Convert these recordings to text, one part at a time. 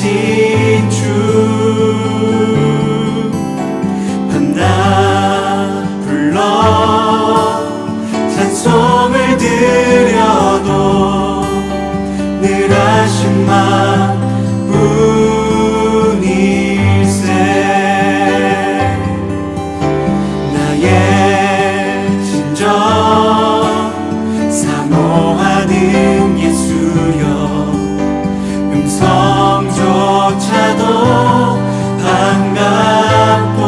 되신 주 밤낮 불러 찬송을 드려도 늘 하신 만뿐일세 나의 진정 사모하는 예수여 음성조차도 반갑고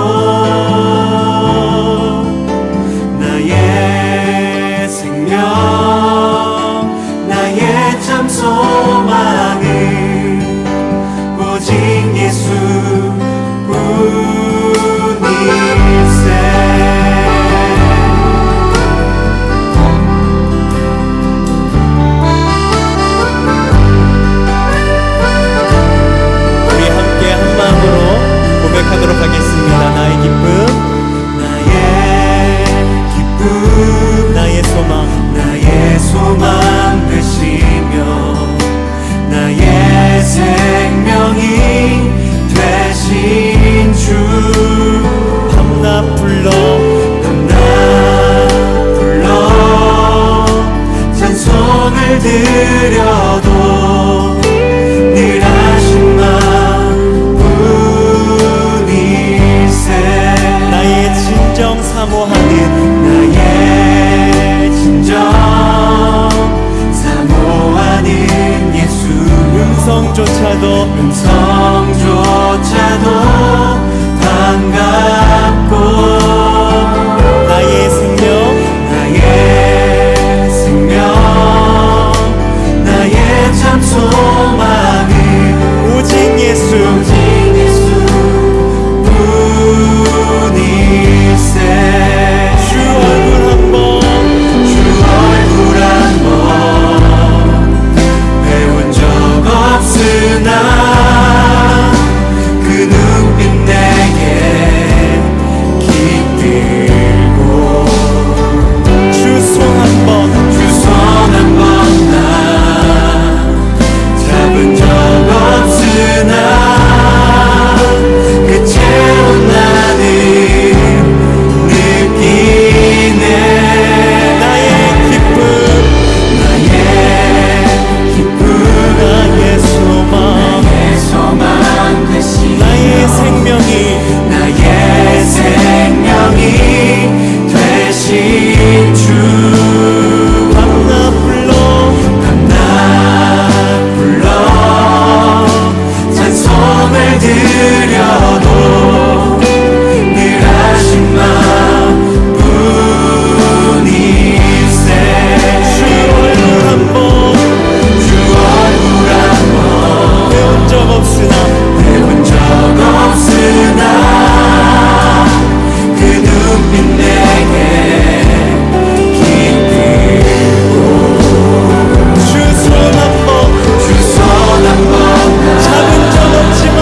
나의 생명 나의 참 소망은 오직 예수뿐일세 고백하도록 하겠습니다. 나의 기쁨, 나의 소망, 나의 소망 되시며 나의 생명이 되신 주 밤낮 불러 찬송을 드려도 늘 하신 나의 진정 사모하는 예수 음성조차도 반갑고 나의 생명 나의 참 소망은 오직 예수뿐일세 주 얼굴 한번 배운 적 없으나 그 눈빛 내게 깃들고 주 손 한번 나 잡은 적 없으나 그 채운 나는 느끼네 나의 기쁨 나의 소망 되신 나의 생명이 되신 주 밤낮 불러 찬송을 드려도 늘 하신 만뿐일세 주 얼굴 한번 배운 적 없으나 그 눈빛 내게 깃들고 주 손 한번 잡은 적 없지만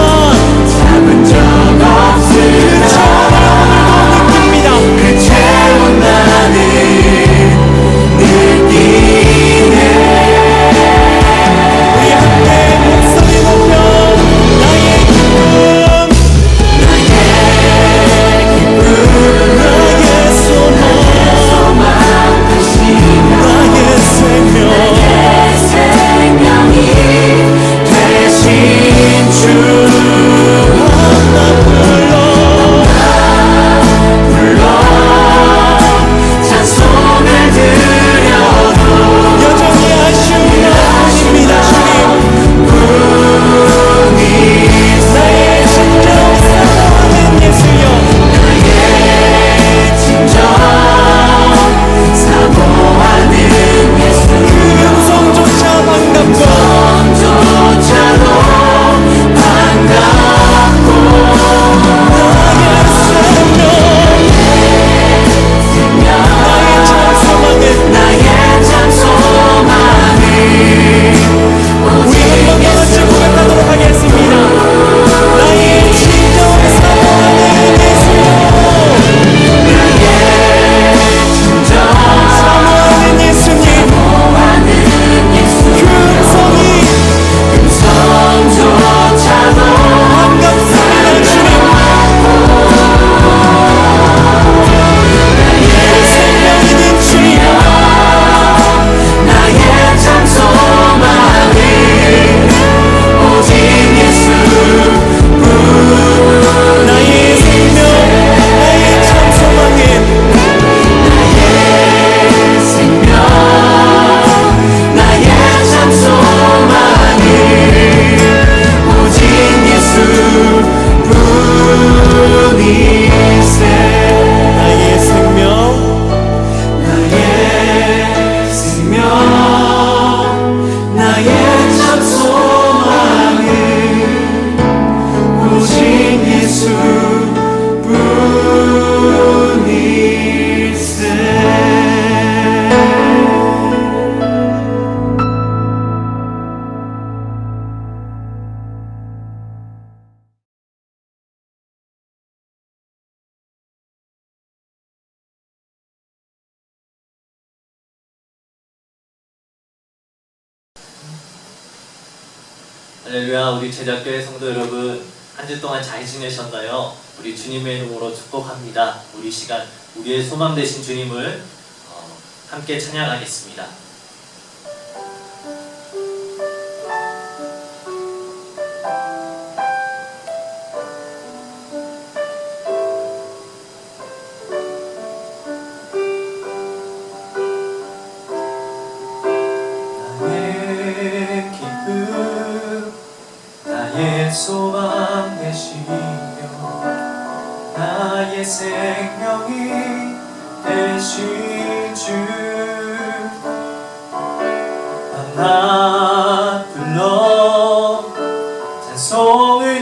느낍니다. 그 채운 나는 느끼네 우리 함께 목소리 높여 할렐루야. 우리 제자교회 성도 여러분, 한 주 동안 잘 지내셨나요? 우리 주님의 이름으로 축복합니다. 우리 시간 우리의 소망 되신 주님을 함께 찬양하겠습니다. 나의 기쁨, 나의 소망 되시며 나의 생명이 되신 주, 나 불러 찬송을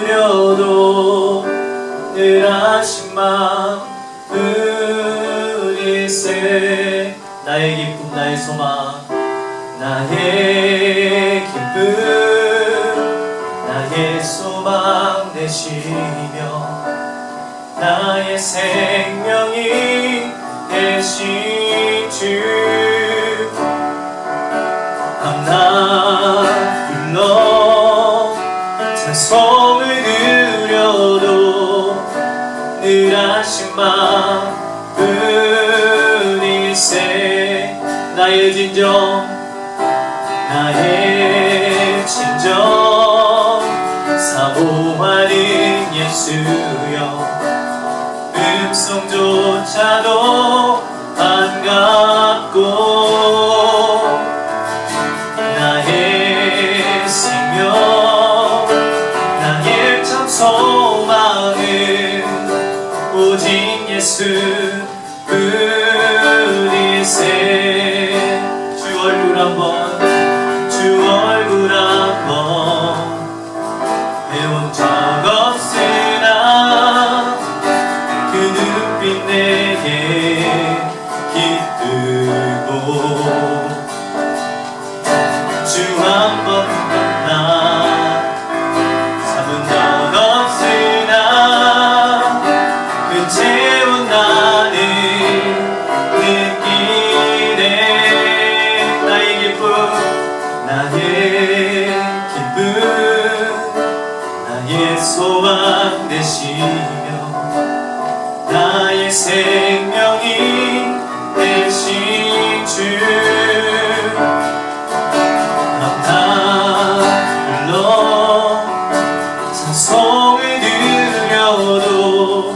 드려도 늘 하신 마음 뿐일세. 나의 기쁨, 나의 소망, 나의 기쁨, 나의 소망 되시며 나의 생명이 되신 주, 나 불러 찬송을 드려도 늘 하신 마음 뿐일세. 나의 진정, 나의 진정 사모하는 예수여, 음성조차도 반갑고 나의 생명, 나의 참 소망은 오직 예수 뿐일세. 주 얼굴 한번, 주 얼굴 한번 배운 적 없으나 그 눈빛 내게 기쁘고 주 한 번 만나 삼은 적 없으나 그 채운 나는 느끼네. 나의 기쁨, 나의 기쁨, 나의 소망 되시며 나의 생명이 되신 주, 나 불러 찬송을 드려도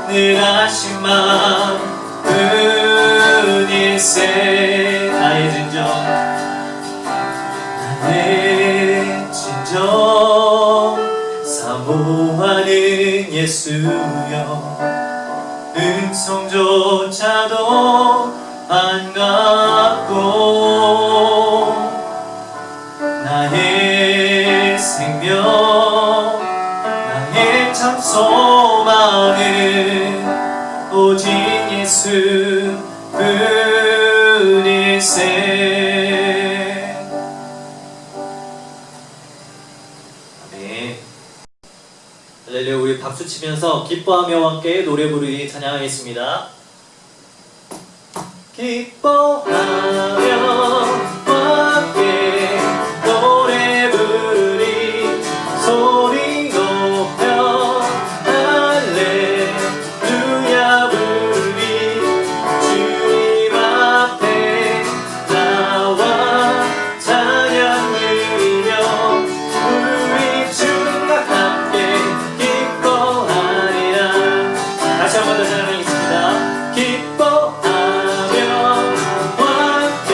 늘 하신 마음 뿐일세. 나의 진정, 나의 진정 사모하는 예수여, 음성조차도 반갑고 나의 생명, 나의 참 소망은 오직 예수 뿐일세. 아멘. 할렐루야. 우리 박수 치면서 기뻐하며 함께 노래 부르기 찬양하겠습니다. 기뻐하며 함께 노래 부르리, 소리 높여 할렐루야 부르리, 주님 앞에 나와 찬양 드리며 우리 주님과 함께 기뻐하리라. 다시 한 번 더 찬양하겠습니다. 기뻐하며 함께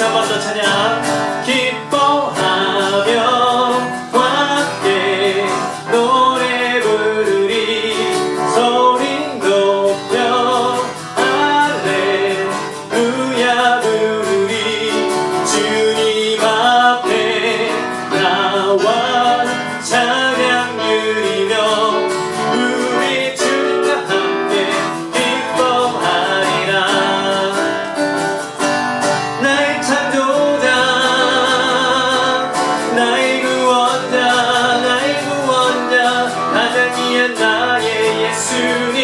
다시 한 번 더 찬양. 기뻐하며 함께 노래 부르리 소리 높여 할렐루야 부르리 주님 앞에 나와 찬양 누리며 우리 주님과 함께 기뻐하리라. 나의 창조자 나의 구원자 나의 구원자 하나님의 나의 예수님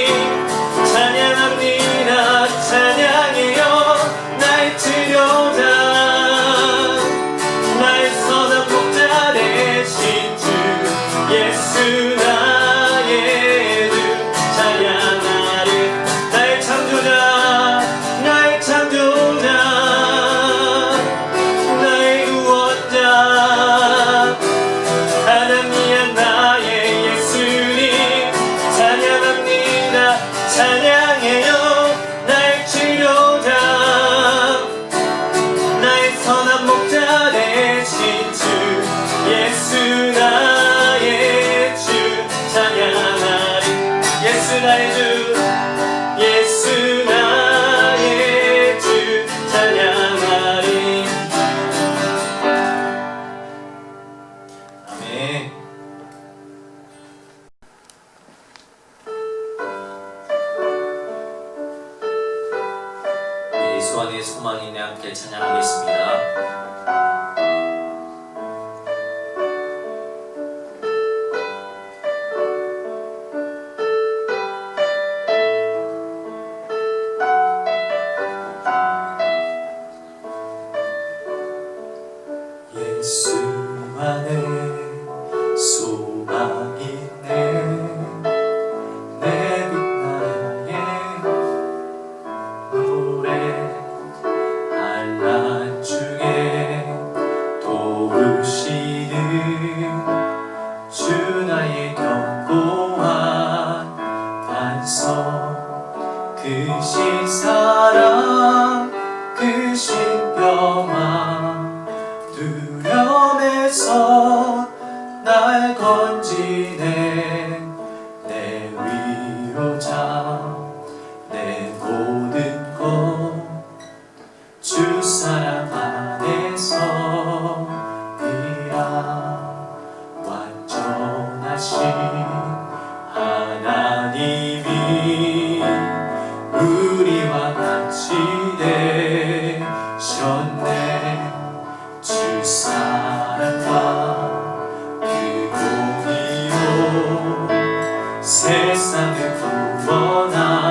찬양합니다. 찬양해요. 나의 치료자 나의 선한 목자 되신 주 예수 나의 주 찬양하리. 나의 창조자 나의 창조자 나의 구원자 하나님의 나의 예수님 찬양합니다. 찬양해요. 나의 치료자 나의 선한 목자 되신 주 예수 나의 주 찬양하리. 예수 나의 주 예수 나의 주 찬양하리. 아멘. 예수 안에 소망이 내 함께 찬양하겠습니다. 예수 안에 소망이 있네 내 빛나의 노래 한란 중에 도우시는 주 나의 견고한 반석 크신 사랑 크신 평안 두려움에서 날 건지네 내 위로자 내 모든 것 주 사랑 안에서이라. 완전하신 하나님이 우리와 같이 되셨네. 주 사랑과 그 공의로 세상을 구원하셨네.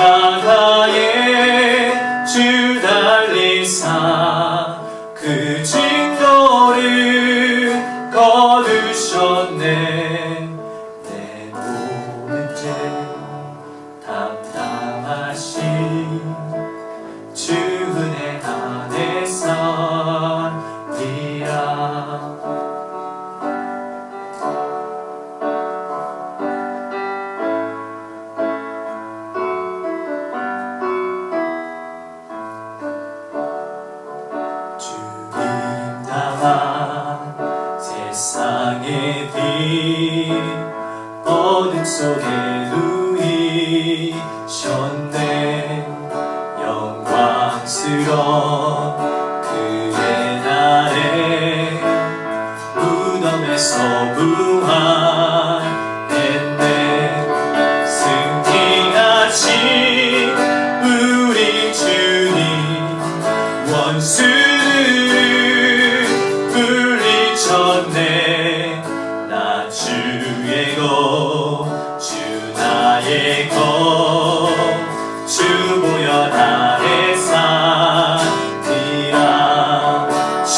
십자가에 주 달리사 그 증거를 거두셨네. 내 모든 죄 담당하신 주 은혜 안에서니라. 주님 나만 세상의 빛 어둠 속에 누이셨네. 영광스러운 그의 날에 무덤에서 부활했네. 승리하신 우리 주님 원수를 물리쳤네. 나 주의 것 주 나의 것 주 보혈 아래 사니라. 주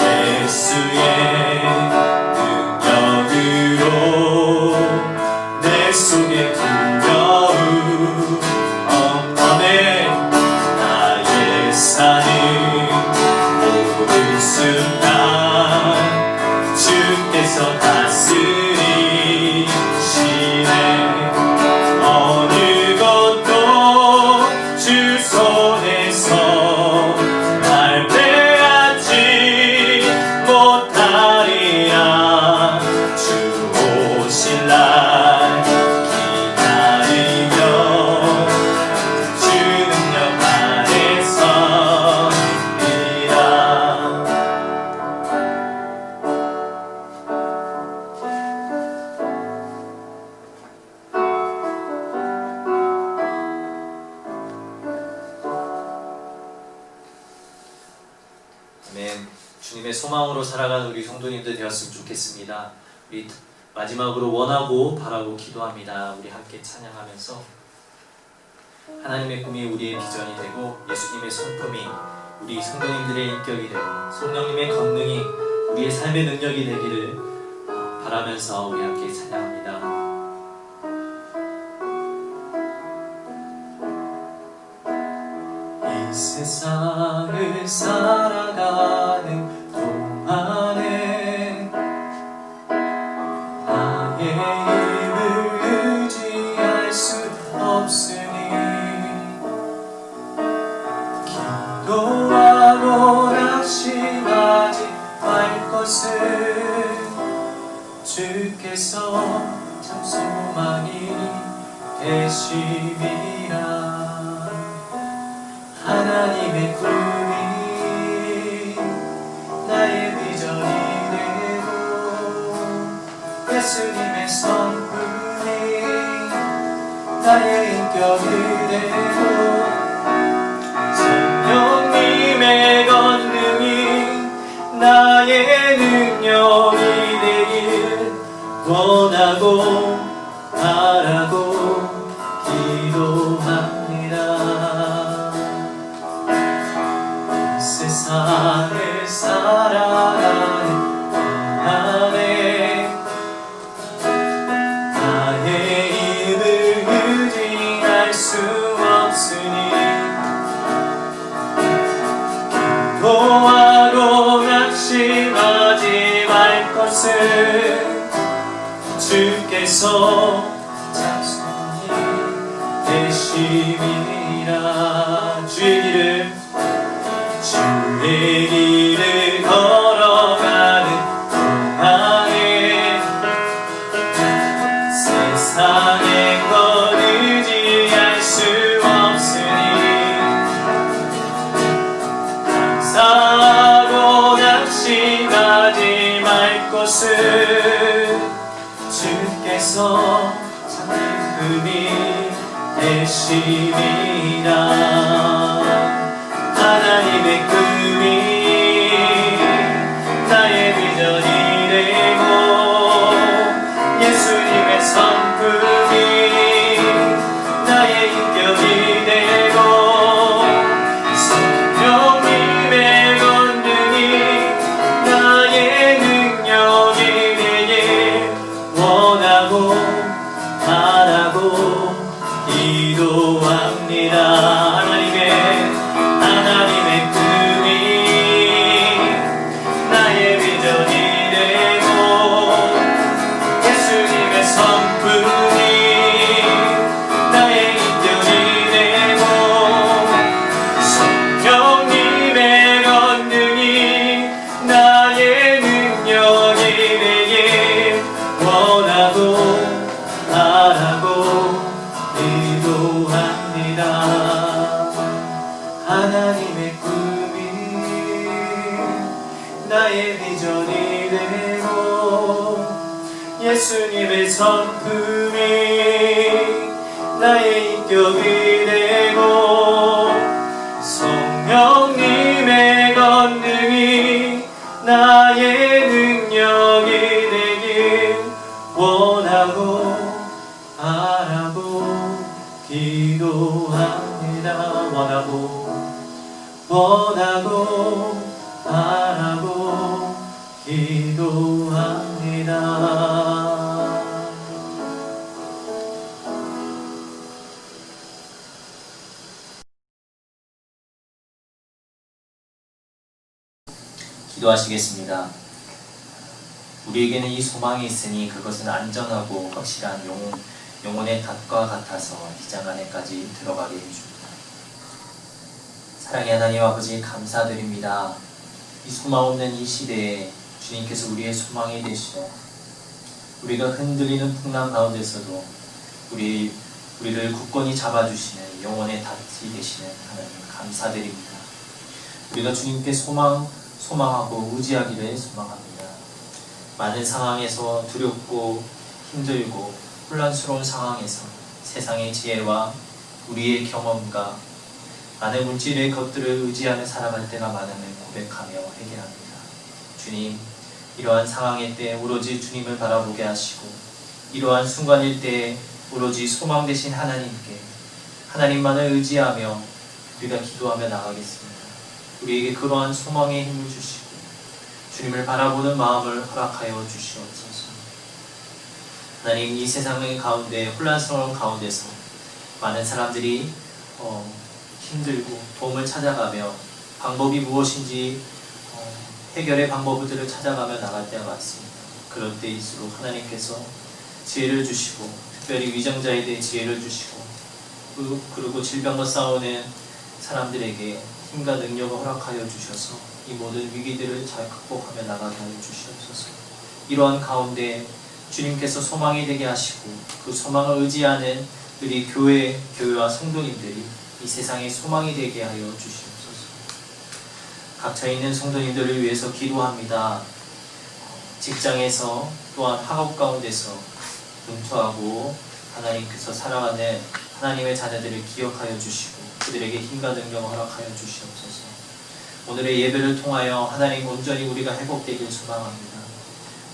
예수의 능력으로 내 속에 두려움 없네. 나의 사는 모든 순간 주께서 다스리시네. 어느 것도 주 손 아멘. 주님의 소망으로 살아가는 우리 성도님들 되었으면 좋겠습니다. 우리 마지막으로 원하고 바라고 기도합니다. 우리 함께 찬양하면서 하나님의 꿈이 우리의 비전이 되고 예수님의 성품이 우리 성도님들의 인격이 되고 성령님의 권능이 우리의 삶의 능력이 되기를 바라면서 우리 함께 찬양합니다. 이 세상을 살아가는 동안에 나의 힘을 의지할 수 없으니 기도하고 낙심하지 말 것을 주께서 참 소망이 되심이라. 하나님의 꿈이 나의 비전이 되고 예수님의 성품이 나의 인격이 되고 성령님의 권능이 나의 능력이 되길 원하고 바라고 기도합니다. 세상을 살아가는 동안에 나의 힘을 의지할 수 없으니 기도하고 낙심하지 말 것을 주께서 참소히 되심이라. 주의 길을 걸어가는 동안에 세상의 것 의지할 수 없으니 감사하고 낙심하지 말 것을 주께서 참 기쁨이 되심이라. 하나님의 꿈이 나의 비전이 되고 예수님의 성품이 나의 인격이 되고 성령님의 권능이 나의 능력이 되길 원하고 바라고 기도합니다. 하나님의 꿈이 나의 비전이 되고 예수님의 성품이 나의 인격이 되고 성령님의 권능이 나의 능력이 되길 원하고 바라고 기도합니다. 하나님의 꿈이 나의 비전이 되고 예수님의 성품이 나의 인격이 되고 성령님의 권능이 나의 능력이 되길 원하고 바라고 기도합니다. 원하고 바라고 기도합니다. 기도하시겠습니다. 우리에게는 이 소망이 있으니 그것은 안전하고 확실한 영혼의 닷과 같아서 비장 안에까지 들어가게 해줍니다. 사랑의 하나님 아버지 감사드립니다. 이 소망 없는 이 시대에 주님께서 우리의 소망이 되시고 우리가 흔들리는 풍랑 가운데서도 우리를 굳건히 잡아주시는 영혼의 닷이 되시는 하나님 감사드립니다. 우리가 주님께 소망하고 의지하기를 소망합니다. 많은 상황에서 두렵고 힘들고 혼란스러운 상황에서 세상의 지혜와 우리의 경험과 많은 물질의 것들을 의지하며 살아갈 때가 많음을 고백하며 해결합니다. 주님, 이러한 상황일 때 오로지 주님을 바라보게 하시고 이러한 순간일 때 오로지 소망 되신 하나님께 하나님만을 의지하며 우리가 기도하며 나가겠습니다. 우리에게 그러한 소망의 힘을 주시고 주님을 바라보는 마음을 허락하여 주시옵소서. 하나님, 이 세상의 가운데 혼란스러운 가운데서 많은 사람들이 힘들고 도움을 찾아가며 방법이 무엇인지 해결의 방법들을 찾아가며 나갈 때가 많습니다. 그럴 때일수록 하나님께서 지혜를 주시고 특별히 위정자에 대해 지혜를 주시고 그리고 질병과 싸우는 사람들에게 힘과 능력을 허락하여 주셔서 이 모든 위기들을 잘 극복하며 나가게 하여 주시옵소서. 이러한 가운데 주님께서 소망이 되게 하시고 그 소망을 의지하는 우리 교회와 성도님들이 이 세상의 소망이 되게 하여 주시옵소서. 각처에 있는 성도님들을 위해서 기도합니다. 직장에서 또한 학업 가운데서 은퇴하고 하나님께서 살아가는 하나님의 자녀들을 기억하여 주시고 그들에게 힘과 능력을 허락하여 주시옵소서. 오늘의 예배를 통하여 하나님 온전히 우리가 회복되길 소망합니다.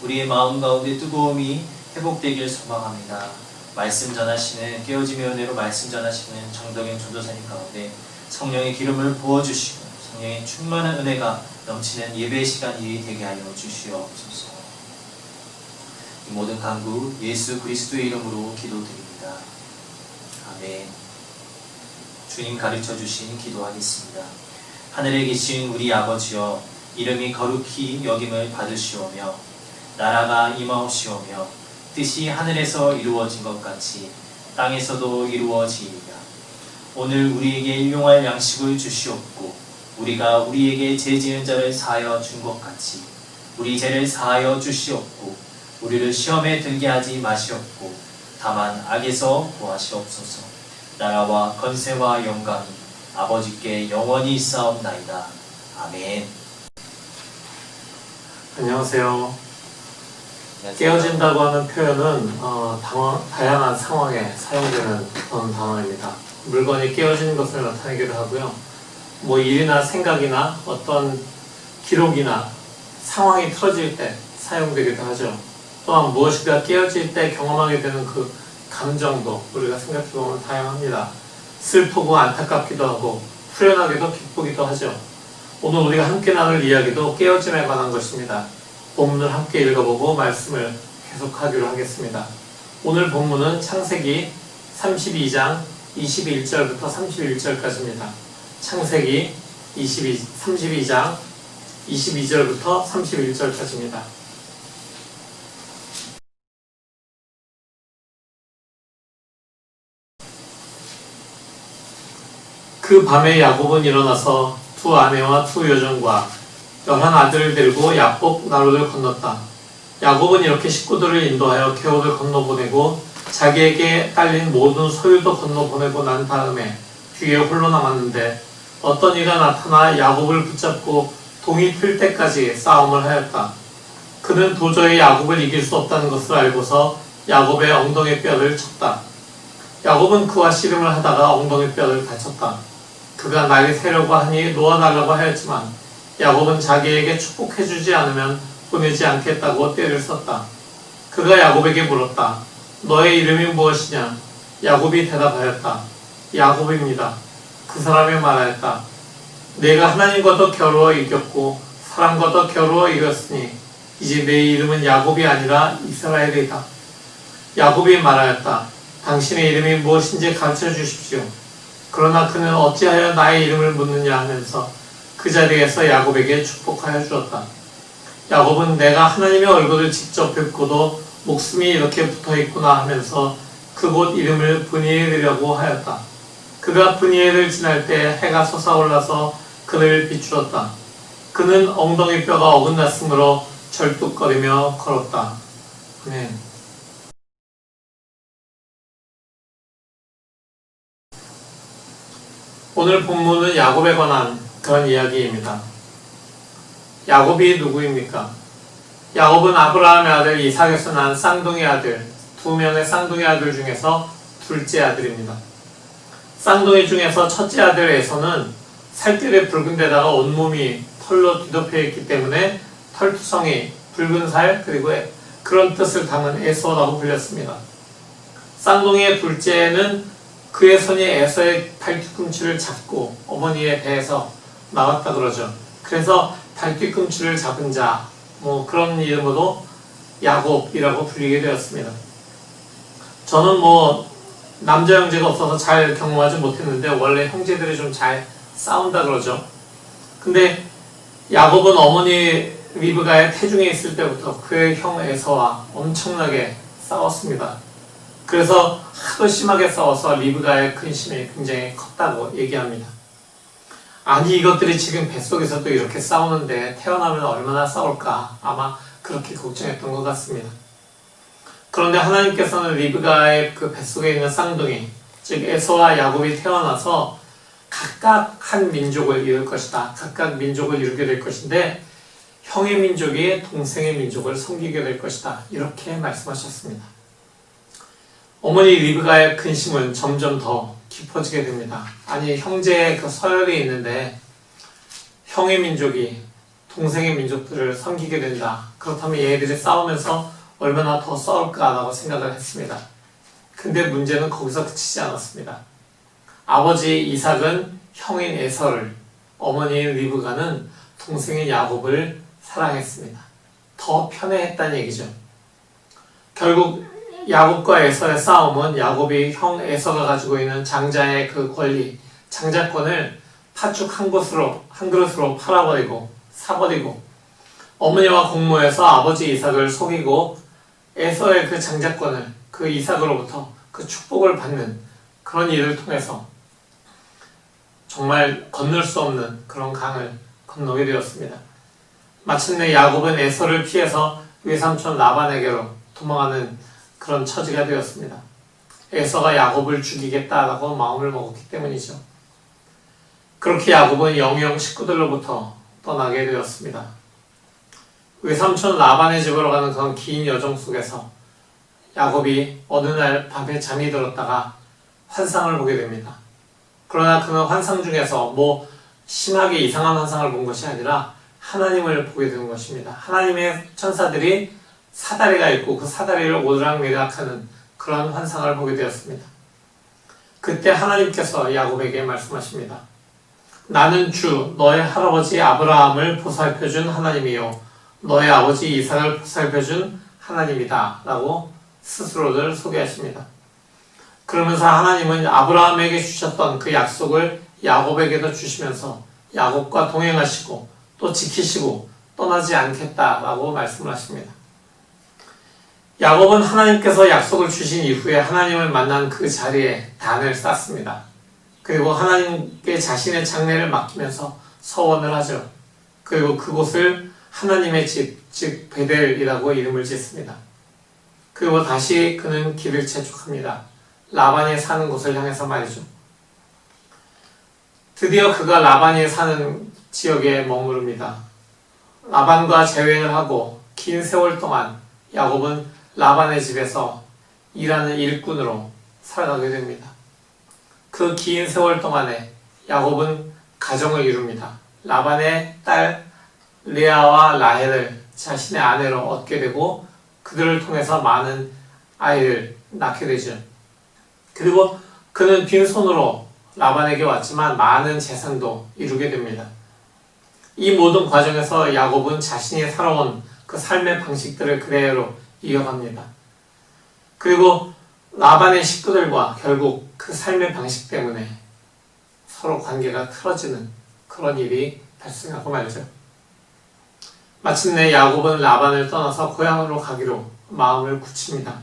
우리의 마음 가운데 뜨거움이 회복되길 소망합니다. 말씀 전하시는 깨어짐의 은혜로 말씀 전하시는 정덕영 전도사님 가운데 성령의 기름을 부어주시고 성령의 충만한 은혜가 넘치는 예배의 시간이 되게 하여 주시옵소서. 이 모든 간구 예수 그리스도의 이름으로 기도드립니다. 아멘. 주님 가르쳐 주신 기도하겠습니다. 하늘에 계신 우리 아버지여, 이름이 거룩히 여김을 받으시오며 나라가 임하옵시오며 뜻이 하늘에서 이루어진 것 같이 땅에서도 이루어지이다. 오늘 우리에게 일용할 양식을 주시옵고 우리가 우리에게 죄 지은 자를 사하여 준 것 같이 우리 죄를 사하여 주시옵고 우리를 시험에 들게 하지 마시옵고 다만 악에서 구하시옵소서. 나라와 권세와 영광이 아버지께 영원히 있사옵나이다. 아멘. 안녕하세요. 깨어진다고 하는 표현은 다양한 상황에 사용되는 그런 단어입니다. 물건이 깨어지는 것을 나타내기도 하고요. 일이나 생각이나 어떤 기록이나 상황이 틀어질 때 사용되기도 하죠. 또한 무엇인가 깨어질 때 경험하게 되는 그 감정도 우리가 생각해보면 다양합니다. 슬프고 안타깝기도 하고 후련하기도 기쁘기도 하죠. 오늘 우리가 함께 나눌 이야기도 깨어짐에 관한 것입니다. 본문을 함께 읽어보고 말씀을 계속하기로 하겠습니다. 오늘 본문은 창세기 32장 21절부터 31절까지입니다. 창세기 32장 22절부터 31절까지입니다. 그 밤에 야곱은 일어나서 두 아내와 두 여종과 11아들을 데리고 야복 나루를 건넜다. 야곱은 이렇게 식구들을 인도하여 겨울을 건너보내고 자기에게 딸린 모든 소유도 건너보내고 난 다음에 뒤에 홀로 남았는데 어떤 이가 나타나 야곱을 붙잡고 동이 틀 때까지 싸움을 하였다. 그는 도저히 야곱을 이길 수 없다는 것을 알고서 야곱의 엉덩이 뼈를 쳤다. 야곱은 그와 씨름을 하다가 엉덩이 뼈를 다쳤다. 그가 날이 새려고 하니 놓아달라고 하였지만 야곱은 자기에게 축복해주지 않으면 보내지 않겠다고 떼를 썼다. 그가 야곱에게 물었다. 너의 이름이 무엇이냐? 야곱이 대답하였다. 야곱입니다. 그 사람이 말하였다. 내가 하나님과 더 겨루어 이겼고 사람과 더 겨루어 이겼으니 이제 내 이름은 야곱이 아니라 이스라엘이다. 야곱이 말하였다. 당신의 이름이 무엇인지 가르쳐 주십시오. 그러나 그는 어찌하여 나의 이름을 묻느냐 하면서 그 자리에서 야곱에게 축복하여 주었다. 야곱은 내가 하나님의 얼굴을 직접 뵙고도 목숨이 이렇게 붙어있구나 하면서 그곳 이름을 브니엘이라고 하였다. 그가 브니엘을 지날 때 해가 솟아올라서 그를 비추었다. 그는 엉덩이 뼈가 어긋났으므로 절뚝거리며 걸었다. 아멘. 오늘 본문은 야곱에 관한 그런 이야기입니다. 야곱이 누구입니까? 야곱은 아브라함의 아들 이삭에서 난 쌍둥이 아들, 2명의 쌍둥이 아들 중에서 둘째 아들입니다. 쌍둥이 중에서 첫째 아들 에서는 살결이 붉은 데다가 온몸이 털로 뒤덮여 있기 때문에 털투성이, 붉은 살, 그리고 그런 뜻을 담은 에서라고 불렸습니다. 쌍둥이의 둘째는 그의 손이 에서의 발뒤꿈치를 잡고 어머니의 배에서 나왔다 그러죠. 그래서 발뒤꿈치를 잡은 자, 그런 이름으로 야곱이라고 불리게 되었습니다. 저는 남자 형제가 없어서 잘 경험하지 못했는데 원래 형제들이 좀 잘 싸운다 그러죠. 근데 야곱은 어머니 리브가의 태중에 있을 때부터 그의 형 에서와 엄청나게 싸웠습니다. 그래서 하도 심하게 싸워서 리브가의 근심이 굉장히 컸다고 얘기합니다. 아니 이것들이 지금 뱃속에서도 이렇게 싸우는데 태어나면 얼마나 싸울까 아마 그렇게 걱정했던 것 같습니다. 그런데 하나님께서는 리브가의 그 뱃속에 있는 쌍둥이 즉 에서와 야곱이 태어나서 각각 한 민족을 이룰 것이다. 각각 민족을 이루게 될 것인데 형의 민족이 동생의 민족을 섬기게 될 것이다. 이렇게 말씀하셨습니다. 어머니 리브가의 근심은 점점 더 깊어지게 됩니다. 아니 형제의 그 서열이 있는데 형의 민족이 동생의 민족들을 섬기게 된다. 그렇다면 얘들이 싸우면서 얼마나 더 싸울까라고 생각을 했습니다. 근데 문제는 거기서 그치지 않았습니다. 아버지 이삭은 형인 에서를, 어머니인 리브가는 동생인 야곱을 사랑했습니다. 더 편애했다는 얘기죠. 결국 야곱과 에서의 싸움은 야곱이 형 에서가 가지고 있는 장자의 그 권리, 장자권을 팥죽 한 그릇으로 팔아버리고 사버리고 어머니와 공모해서 아버지 이삭을 속이고 에서의 그 장자권을 그 이삭으로부터 그 축복을 받는 그런 일을 통해서 정말 건널 수 없는 그런 강을 건너게 되었습니다. 마침내 야곱은 에서를 피해서 외삼촌 라반에게로 도망하는 그런 처지가 되었습니다. 에서가 야곱을 죽이겠다라고 마음을 먹었기 때문이죠. 그렇게 야곱은 영영 식구들로부터 떠나게 되었습니다. 외삼촌 라반의 집으로 가는 그런 긴 여정 속에서 야곱이 어느 날 밤에 잠이 들었다가 환상을 보게 됩니다. 그러나 그는 환상 중에서 심하게 이상한 환상을 본 것이 아니라 하나님을 보게 되는 것입니다. 하나님의 천사들이 사다리가 있고 그 사다리를 오르락내리락하는 그런 환상을 보게 되었습니다. 그때 하나님께서 야곱에게 말씀하십니다. 나는 주 너의 할아버지 아브라함을 보살펴준 하나님이요 너의 아버지 이삭을 보살펴준 하나님이다 라고 스스로를 소개하십니다. 그러면서 하나님은 아브라함에게 주셨던 그 약속을 야곱에게도 주시면서 야곱과 동행하시고 또 지키시고 떠나지 않겠다라고 말씀을 하십니다. 야곱은 하나님께서 약속을 주신 이후에 하나님을 만난 그 자리에 단을 쌓습니다. 그리고 하나님께 자신의 장래를 맡기면서 서원을 하죠. 그리고 그곳을 하나님의 집, 즉 베델이라고 이름을 짓습니다. 그리고 다시 그는 길을 재촉합니다. 라반이 사는 곳을 향해서 말이죠. 드디어 그가 라반이 사는 지역에 머무릅니다. 라반과 재회를 하고 긴 세월 동안 야곱은 라반의 집에서 일하는 일꾼으로 살아가게 됩니다. 그 긴 세월 동안에 야곱은 가정을 이룹니다. 라반의 딸 레아와 라헬을 자신의 아내로 얻게 되고 그들을 통해서 많은 아이를 낳게 되죠. 그리고 그는 빈손으로 라반에게 왔지만 많은 재산도 이루게 됩니다. 이 모든 과정에서 야곱은 자신이 살아온 그 삶의 방식들을 그대로 이어갑니다. 그리고 라반의 식구들과 결국 그 삶의 방식 때문에 서로 관계가 틀어지는 그런 일이 발생하고 말죠. 마침내 야곱은 라반을 떠나서 고향으로 가기로 마음을 굳힙니다.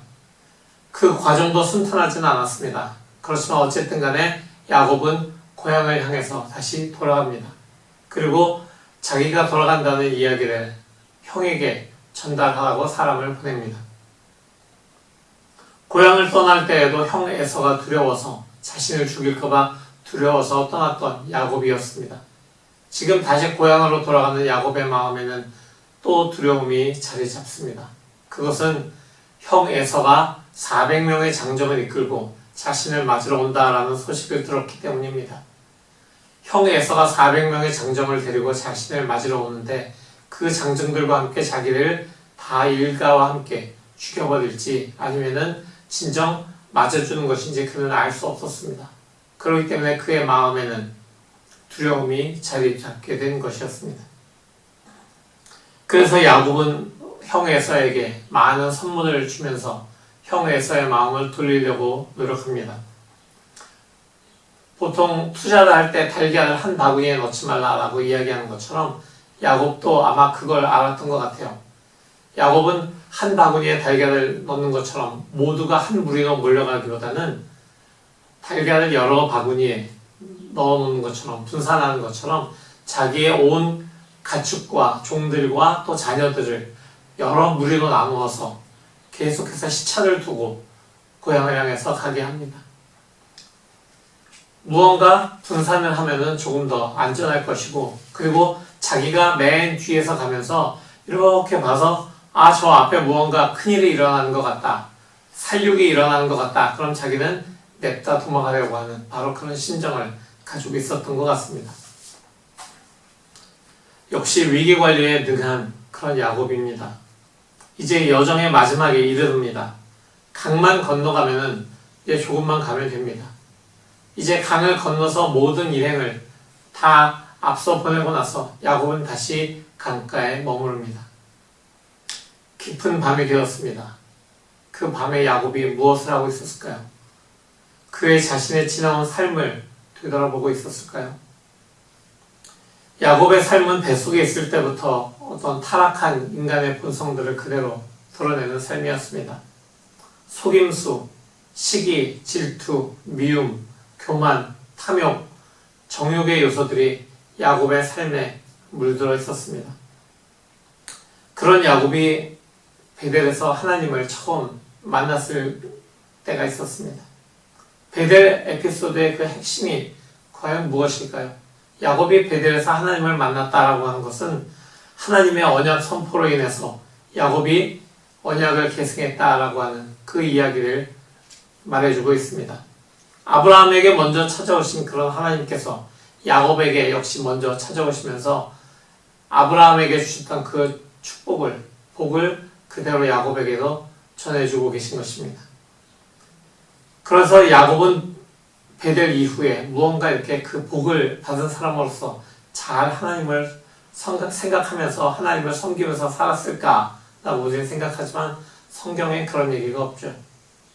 그 과정도 순탄하지는 않았습니다. 그렇지만 어쨌든 간에 야곱은 고향을 향해서 다시 돌아갑니다. 그리고 자기가 돌아간다는 이야기를 형에게 전달하라고 사람을 보냅니다. 고향을 떠날 때에도 형 에서가 두려워서 자신을 죽일까봐 두려워서 떠났던 야곱이었습니다. 지금 다시 고향으로 돌아가는 야곱의 마음에는 또 두려움이 자리 잡습니다. 그것은 형 에서가 400명의 장정을 이끌고 자신을 맞으러 온다라는 소식을 들었기 때문입니다. 형 에서가 400명의 장정을 데리고 자신을 맞으러 오는데 그 장정들과 함께 자기를 다 일가와 함께 죽여버릴지 아니면은 진정 맞아주는 것인지 그는 알 수 없었습니다. 그렇기 때문에 그의 마음에는 두려움이 자리 잡게 된 것이었습니다. 그래서 야곱은 형 에서에게 많은 선물을 주면서 형 에서의 마음을 돌리려고 노력합니다. 보통 투자를 할 때 달걀을 한 바구니에 넣지 말라라고 이야기하는 것처럼 야곱도 아마 그걸 알았던 것 같아요. 야곱은 한 바구니에 달걀을 넣는 것처럼 모두가 한 무리로 몰려가기보다는 달걀을 여러 바구니에 넣어놓는 것처럼 분산하는 것처럼 자기의 온 가축과 종들과 또 자녀들을 여러 무리로 나누어서 계속해서 시차를 두고 고향을 향해서 가게 합니다. 무언가 분산을 하면은 조금 더 안전할 것이고, 그리고 자기가 맨 뒤에서 가면서 이렇게 봐서 저 앞에 무언가 큰일이 일어나는 것 같다, 살육이 일어나는 것 같다, 그럼 자기는 냅다 도망가려고 하는 바로 그런 심정을 가지고 있었던 것 같습니다. 역시 위기관리에 능한 그런 야곱입니다. 이제 여정의 마지막에 이르릅니다. 강만 건너가면은 이제 조금만 가면 됩니다. 이제 강을 건너서 모든 일행을 다 앞서 보내고 나서 야곱은 다시 강가에 머무릅니다. 깊은 밤이 되었습니다. 그 밤에 야곱이 무엇을 하고 있었을까요? 그의 자신의 지나온 삶을 되돌아보고 있었을까요? 야곱의 삶은 뱃속에 있을 때부터 어떤 타락한 인간의 본성들을 그대로 드러내는 삶이었습니다. 속임수, 시기, 질투, 미움, 교만, 탐욕, 정욕의 요소들이 야곱의 삶에 물들어 있었습니다. 그런 야곱이 베델에서 하나님을 처음 만났을 때가 있었습니다. 베델 에피소드의 그 핵심이 과연 무엇일까요? 야곱이 베델에서 하나님을 만났다라고 하는 것은 하나님의 언약 선포로 인해서 야곱이 언약을 계승했다라고 하는 그 이야기를 말해주고 있습니다. 아브라함에게 먼저 찾아오신 그런 하나님께서 야곱에게 역시 먼저 찾아오시면서 아브라함에게 주셨던 그 축복을, 복을 그대로 야곱에게도 전해주고 계신 것입니다. 그래서 야곱은 베델 이후에 무언가 이렇게 그 복을 받은 사람으로서 잘 하나님을 생각하면서 하나님을 섬기면서 살았을까라고 우리는 생각하지만 성경에 그런 얘기가 없죠.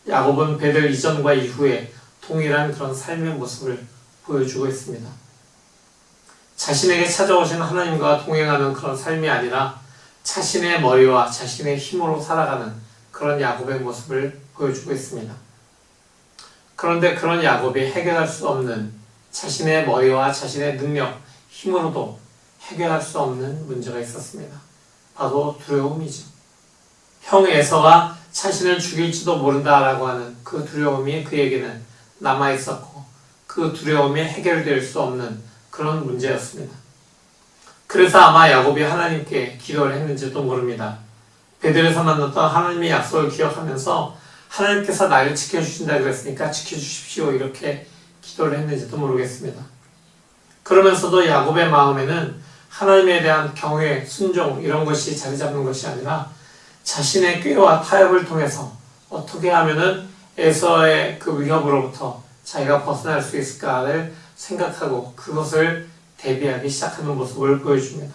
야곱은 베델 이전과 이후에 동일한 그런 삶의 모습을 보여주고 있습니다. 자신에게 찾아오신 하나님과 동행하는 그런 삶이 아니라 자신의 머리와 자신의 힘으로 살아가는 그런 야곱의 모습을 보여주고 있습니다. 그런데 그런 야곱이 해결할 수 없는 자신의 머리와 자신의 능력, 힘으로도 해결할 수 없는 문제가 있었습니다. 바로 두려움이죠. 형 에서가 자신을 죽일지도 모른다라고 하는 그 두려움이 그에게는 남아있었고 그 두려움이 해결될 수 없는 그런 문제였습니다. 그래서 아마 야곱이 하나님께 기도를 했는지도 모릅니다. 베델에서 만났던 하나님의 약속을 기억하면서 하나님께서 나를 지켜주신다 그랬으니까 지켜주십시오 이렇게 기도를 했는지도 모르겠습니다. 그러면서도 야곱의 마음에는 하나님에 대한 경외, 순종 이런 것이 자리 잡는 것이 아니라 자신의 꾀와 타협을 통해서 어떻게 하면은 에서의 그 위협으로부터 자기가 벗어날 수 있을까를 생각하고 그것을 대비하기 시작하는 모습을 보여줍니다.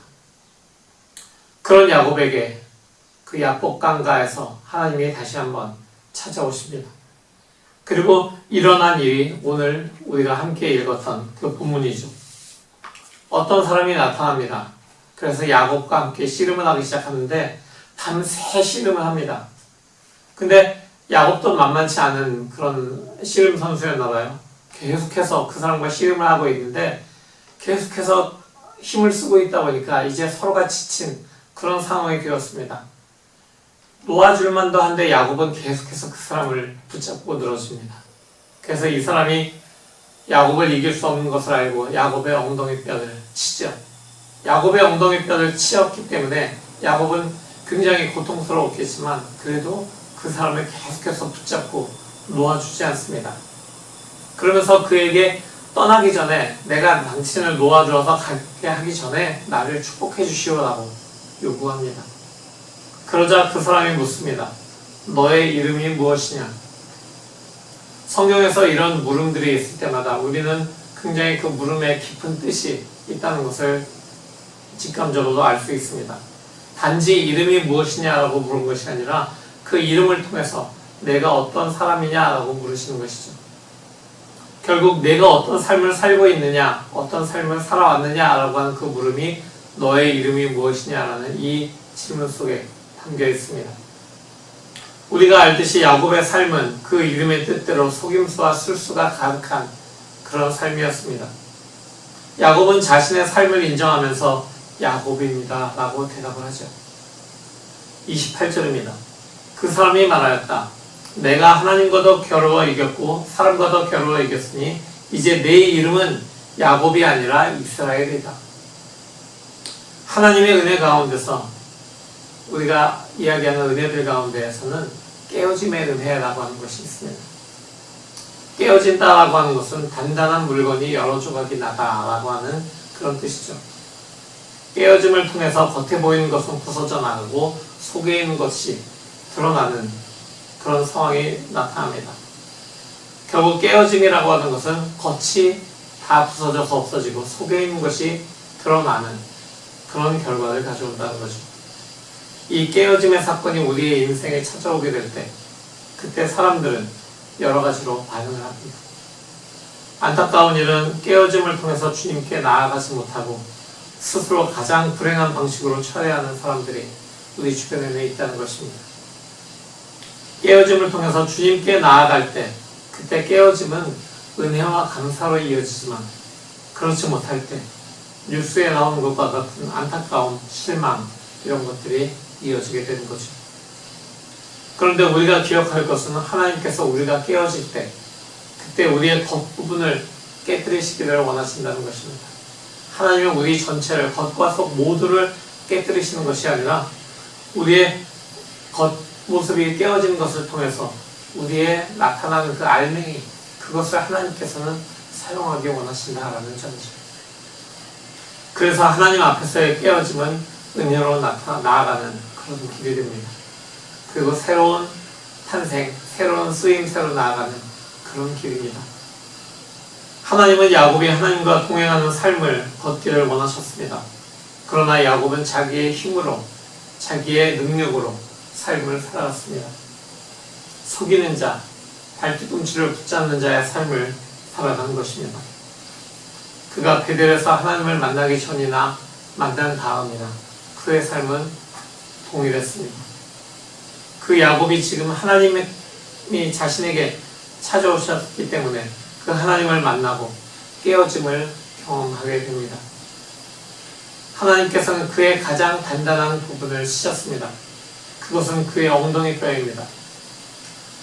그런 야곱에게 그 야복 강가에서 하나님이 다시 한번 찾아오십니다. 그리고 일어난 일이 오늘 우리가 함께 읽었던 그 본문이죠. 어떤 사람이 나타납니다. 그래서 야곱과 함께 씨름을 하기 시작하는데 밤새 씨름을 합니다. 근데 야곱도 만만치 않은 그런 씨름 선수였나 봐요. 계속해서 그 사람과 씨름을 하고 있는데 계속해서 힘을 쓰고 있다 보니까 이제 서로가 지친 그런 상황이 되었습니다. 놓아줄 만도 한데 야곱은 계속해서 그 사람을 붙잡고 늘어집니다. 그래서 이 사람이 야곱을 이길 수 없는 것을 알고 야곱의 엉덩이 뼈를 치죠. 야곱의 엉덩이 뼈를 치었기 때문에 야곱은 굉장히 고통스러웠겠지만 그래도 그 사람을 계속해서 붙잡고 놓아주지 않습니다. 그러면서 그에게 떠나기 전에 내가 당신을 놓아주어서 가게 하기 전에 나를 축복해 주시오라고 요구합니다. 그러자 그 사람이 묻습니다. 너의 이름이 무엇이냐? 성경에서 이런 물음들이 있을 때마다 우리는 굉장히 그 물음에 깊은 뜻이 있다는 것을 직감적으로 알 수 있습니다. 단지 이름이 무엇이냐라고 물은 것이 아니라 그 이름을 통해서 내가 어떤 사람이냐라고 물으시는 것이죠. 결국 내가 어떤 삶을 살고 있느냐, 어떤 삶을 살아왔느냐라고 하는 그 물음이 너의 이름이 무엇이냐라는 이 질문 속에 담겨 있습니다. 우리가 알듯이 야곱의 삶은 그 이름의 뜻대로 속임수와 술수가 가득한 그런 삶이었습니다. 야곱은 자신의 삶을 인정하면서 야곱입니다 라고 대답을 하죠. 28절입니다. 그 사람이 말하였다. 내가 하나님과도 겨루어 이겼고 사람과도 겨루어 이겼으니 이제 내 이름은 야곱이 아니라 이스라엘이다. 하나님의 은혜 가운데서 우리가 이야기하는 은혜들 가운데에서는 깨어짐의 은혜라고 하는 것이 있습니다. 깨어진다라고 하는 것은 단단한 물건이 여러 조각이 나다라고 하는 그런 뜻이죠. 깨어짐을 통해서 겉에 보이는 것은 부서져 나가고 속에 있는 것이 드러나는 그런 상황이 나타납니다. 결국 깨어짐이라고 하는 것은 겉이 다 부서져서 없어지고 속에 있는 것이 드러나는 그런 결과를 가져온다는 거죠. 이 깨어짐의 사건이 우리의 인생에 찾아오게 될 때 그때 사람들은 여러 가지로 반응을 합니다. 안타까운 일은 깨어짐을 통해서 주님께 나아가지 못하고 스스로 가장 불행한 방식으로 처해하는 사람들이 우리 주변에 있다는 것입니다. 깨어짐을 통해서 주님께 나아갈 때 그때 깨어짐은 은혜와 감사로 이어지지만 그렇지 못할 때 뉴스에 나오는 것과 같은 안타까움, 실망 이런 것들이 이어지게 되는 거죠. 그런데 우리가 기억할 것은 하나님께서 우리가 깨어질 때 그때 우리의 겉부분을 깨뜨리시기를 원하신다는 것입니다. 하나님은 우리 전체를 겉과 속 모두를 깨뜨리시는 것이 아니라 우리의 겉모습이 깨어지는 것을 통해서 우리의 나타나는 그 알맹이 그것을 하나님께서는 사용하기 원하신다라는 점이죠. 그래서 하나님 앞에서의 깨어짐은 은혜로 나아가는 그런 길이 됩니다. 그리고 새로운 탄생, 새로운 쓰임새로 나아가는 그런 길입니다. 하나님은 야곱이 하나님과 동행하는 삶을 걷기를 원하셨습니다. 그러나 야곱은 자기의 힘으로, 자기의 능력으로 삶을 살아갔습니다. 속이는 자, 발뒤꿈치를 붙잡는 자의 삶을 살아가는 것입니다. 그가 베델에서 하나님을 만나기 전이나 만난 다음이나 그의 삶은 동일했습니다. 그 야곱이 지금 하나님이 자신에게 찾아오셨기 때문에 그 하나님을 만나고 깨어짐을 경험하게 됩니다. 하나님께서는 그의 가장 단단한 부분을 치셨습니다. 그것은 그의 엉덩이뼈입니다.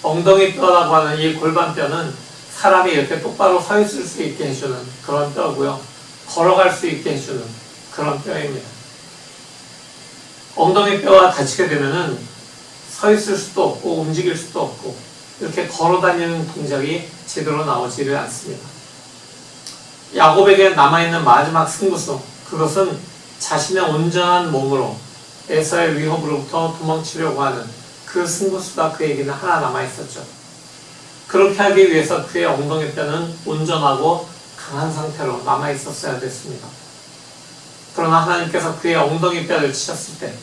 엉덩이뼈라고 하는 이 골반뼈는 사람이 이렇게 똑바로 서 있을 수 있게 해주는 그런 뼈고요. 걸어갈 수 있게 해주는 그런 뼈입니다. 엉덩이뼈가 다치게 되면은 서 있을 수도 없고 움직일 수도 없고 이렇게 걸어 다니는 동작이 제대로 나오지를 않습니다. 야곱에게 남아있는 마지막 승부수, 그것은 자신의 온전한 몸으로 에서의 위협으로부터 도망치려고 하는 그 승부수가 그에게는 하나 남아있었죠. 그렇게 하기 위해서 그의 엉덩이뼈는 온전하고 강한 상태로 남아있었어야 됐습니다. 그러나 하나님께서 그의 엉덩이뼈를 치셨을 때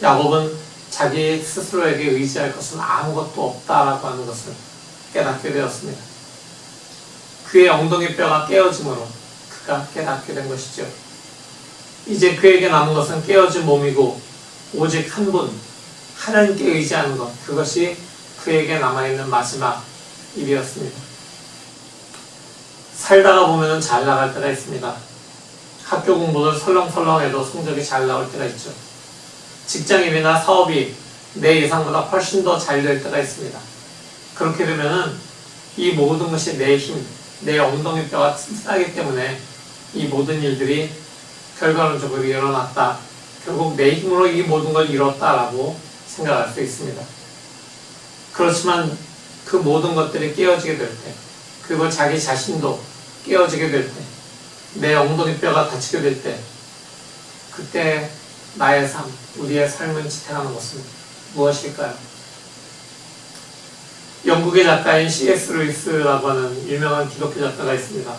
야곱은 자기 스스로에게 의지할 것은 아무것도 없다라고 하는 것을 깨닫게 되었습니다. 그의 엉덩이뼈가 깨어짐으로 그가 깨닫게 된 것이죠. 이제 그에게 남은 것은 깨어진 몸이고 오직 한 분, 하나님께 의지하는 것, 그것이 그에게 남아있는 마지막 일이었습니다. 살다가 보면 잘 나갈 때가 있습니다. 학교 공부를 설렁설렁해도 성적이 잘 나올 때가 있죠. 직장인이나 사업이 내 예상보다 훨씬 더 잘 될 때가 있습니다. 그렇게 되면은 이 모든 것이 내 힘, 내 엉덩이뼈가 튼튼하기 때문에 이 모든 일들이 결과론적으로 일어났다. 결국 내 힘으로 이 모든 걸 이뤘다라고 생각할 수 있습니다. 그렇지만 그 모든 것들이 깨어지게 될 때, 그리고 자기 자신도 깨어지게 될 때, 내 엉덩이 뼈가 다치게 될 때, 그때 나의 삶, 우리의 삶을 지탱하는 것은 무엇일까요? 영국의 작가인 C.S. 루이스라고 하는 유명한 기독교 작가가 있습니다.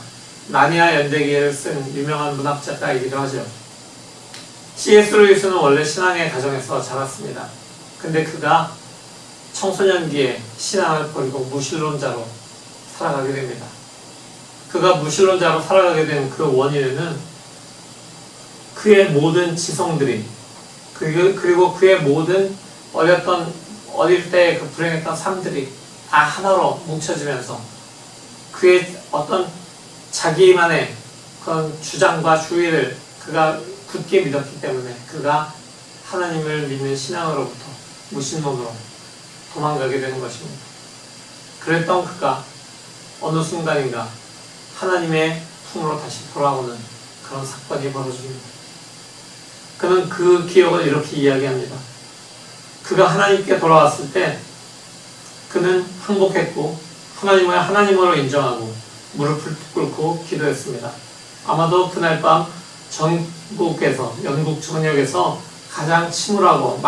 나니아 연대기를 쓴 유명한 문학 작가이기도 하죠. C.S. 루이스는 원래 신앙의 가정에서 자랐습니다. 근데 그가 청소년기에 신앙을 버리고 무신론자로 살아가게 됩니다. 그가 무신론자로 살아가게 된 그 원인에는 그의 모든 지성들이 그리고 그의 모든 어릴 때 그 불행했던 삶들이 다 하나로 뭉쳐지면서 그의 어떤 자기만의 그런 주장과 주의를 그가 굳게 믿었기 때문에 그가 하나님을 믿는 신앙으로부터 무신론으로 도망가게 되는 것입니다. 그랬던 그가 어느 순간인가 하나님의 품으로 다시 돌아오는 그런 사건이 벌어집니다. 그는 그 기억을 이렇게 이야기합니다. 그가 하나님께 돌아왔을 때 그는 항복했고 하나님을 하나님으로 인정하고 무릎을 꿇고 기도했습니다. 아마도 그날 밤 영국 전역에서 가장 침울하고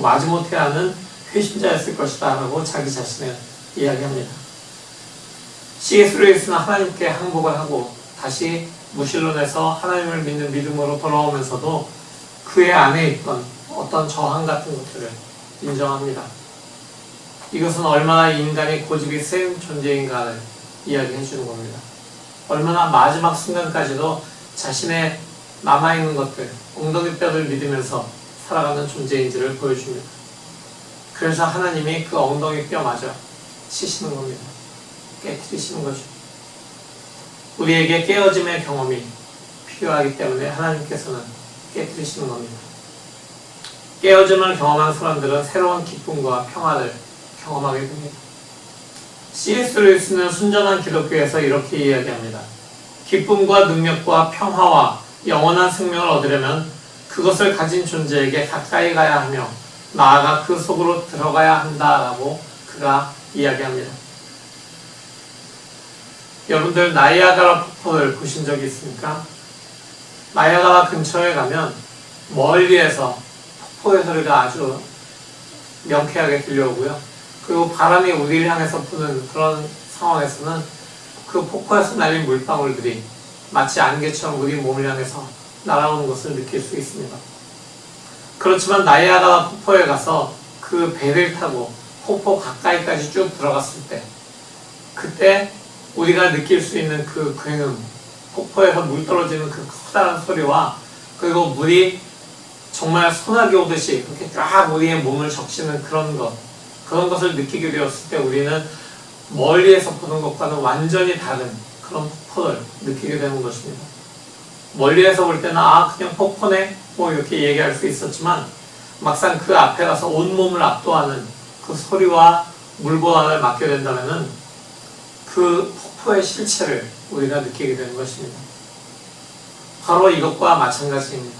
마지못해 하는 회심자였을 것이다 라고 자기 자신을 이야기합니다. C.S. 루이스는 하나님께 항복을 하고 다시 무신론에서 하나님을 믿는 믿음으로 돌아오면서도 그의 안에 있던 어떤 저항 같은 것들을 인정합니다. 이것은 얼마나 인간이 고집이 센 존재인가를 이야기해 주는 겁니다. 얼마나 마지막 순간까지도 자신의 남아있는 것들, 엉덩이 뼈를 믿으면서 살아가는 존재인지를 보여줍니다. 그래서 하나님이 그 엉덩이 뼈마저 치시는 겁니다. 깨뜨리시는 거죠. 우리에게 깨어짐의 경험이 필요하기 때문에 하나님께서는 깨뜨리시는 겁니다. 깨어짐을 경험한 사람들은 새로운 기쁨과 평화를 경험하게 됩니다. C.S. 루이스는 순전한 기독교에서 이렇게 이야기합니다. 기쁨과 능력과 평화와 영원한 생명을 얻으려면 그것을 가진 존재에게 가까이 가야 하며 나아가 그 속으로 들어가야 한다라고 그가 이야기합니다. 여러분들 나이아가라 폭포를 보신 적이 있습니까? 나이아가라 근처에 가면 멀리에서 폭포의 소리가 아주 명쾌하게 들려오고요. 그리고 바람이 우리를 향해서 부는 그런 상황에서는 그 폭포에서 날린 물방울들이 마치 안개처럼 우리 몸을 향해서 날아오는 것을 느낄 수 있습니다. 그렇지만 나이아가라 폭포에 가서 그 배를 타고 폭포 가까이까지 쭉 들어갔을 때 그때 우리가 느낄 수 있는 그 굉음, 폭포에서 물 떨어지는 그 커다란 소리와 그리고 물이 정말 소나기 오듯이 그렇게 쫙 우리의 몸을 적시는 그런 것을 느끼게 되었을 때 우리는 멀리에서 보는 것과는 완전히 다른 그런 폭포를 느끼게 되는 것입니다. 멀리에서 볼 때는 그냥 폭포네 뭐 이렇게 얘기할 수 있었지만 막상 그 앞에 가서 온몸을 압도하는 그 소리와 물보안을 맡게 된다면은 그 폭포의 실체를 우리가 느끼게 되는 것입니다. 바로 이것과 마찬가지입니다.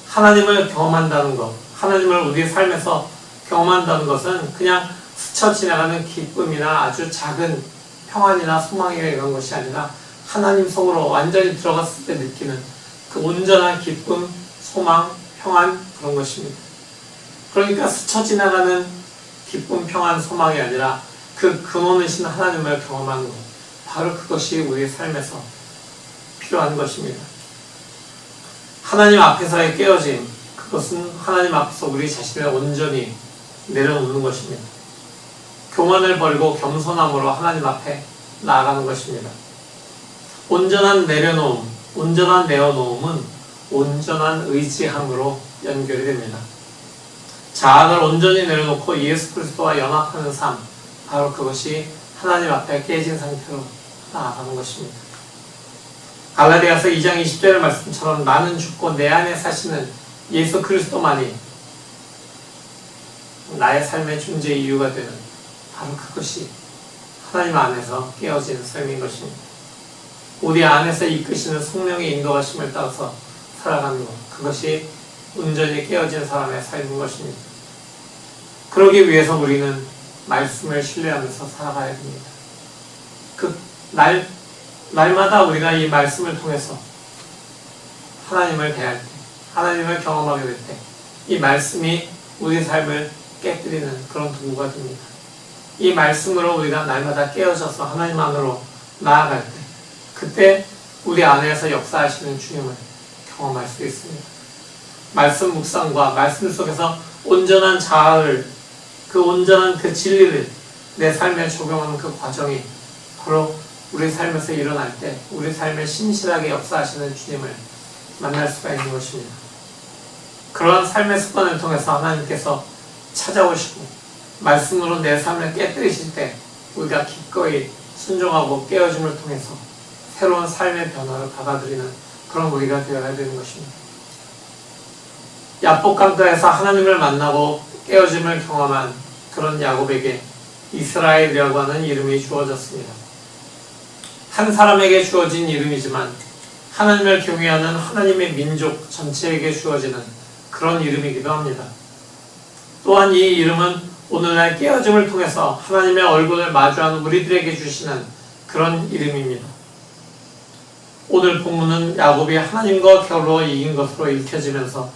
하나님을 경험한다는 것, 하나님을 우리의 삶에서 경험한다는 것은 그냥 스쳐 지나가는 기쁨이나 아주 작은 평안이나 소망이나 이런 것이 아니라 하나님 속으로 완전히 들어갔을 때 느끼는 그 온전한 기쁨, 소망, 평안 그런 것입니다. 그러니까 스쳐 지나가는 기쁨, 평안, 소망이 아니라 그 근원이신 하나님을 경험하는 것, 바로 그것이 우리의 삶에서 필요한 것입니다. 하나님 앞에서의 깨어짐, 그것은 하나님 앞에서 우리 자신을 온전히 내려놓는 것입니다. 교만을 버리고 겸손함으로 하나님 앞에 나아가는 것입니다. 온전한 내려놓음, 온전한 내어놓음은 온전한 의지함으로 연결이 됩니다. 자아를 온전히 내려놓고 예수 그리스도와 연합하는 삶, 바로 그것이 하나님 앞에 깨진 상태로 나아가는 것입니다. 갈라디아서 2장 20절 말씀처럼 나는 죽고 내 안에 사시는 예수 그리스도만이 나의 삶의 존재 이유가 되는 바로 그것이 하나님 안에서 깨어지는 삶인 것입니다. 우리 안에서 이끄시는 성령의 인도하심을 따라서 살아가는 것, 그것이 온전히 깨어진 사람의 삶인 것입니다. 그러기 위해서 우리는 말씀을 신뢰하면서 살아가야 됩니다. 그 날마다 우리가 이 말씀을 통해서 하나님을 대할 때, 하나님을 경험하게 될 때, 이 말씀이 우리 삶을 깨뜨리는 그런 도구가 됩니다. 이 말씀으로 우리가 날마다 깨어져서 하나님 안으로 나아갈 때, 그때 우리 안에서 역사하시는 주님을 경험할 수 있습니다. 말씀 묵상과 말씀 속에서 온전한 자아를, 그 온전한 그 진리를 내 삶에 적용하는 그 과정이 바로 우리 삶에서 일어날 때 우리 삶에 신실하게 역사하시는 주님을 만날 수가 있는 것입니다. 그러한 삶의 습관을 통해서 하나님께서 찾아오시고 말씀으로 내 삶을 깨뜨리실 때 우리가 기꺼이 순종하고 깨어짐을 통해서 새로운 삶의 변화를 받아들이는 그런 우리가 되어야 되는 것입니다. 야복 강가에서 하나님을 만나고 깨어짐을 경험한 그런 야곱에게 이스라엘이라고 하는 이름이 주어졌습니다. 한 사람에게 주어진 이름이지만 하나님을 경외하는 하나님의 민족 전체에게 주어지는 그런 이름이기도 합니다. 또한 이 이름은 오늘날 깨어짐을 통해서 하나님의 얼굴을 마주하는 우리들에게 주시는 그런 이름입니다. 오늘 본문은 야곱이 하나님과 겨루어 이긴 것으로 읽혀지면서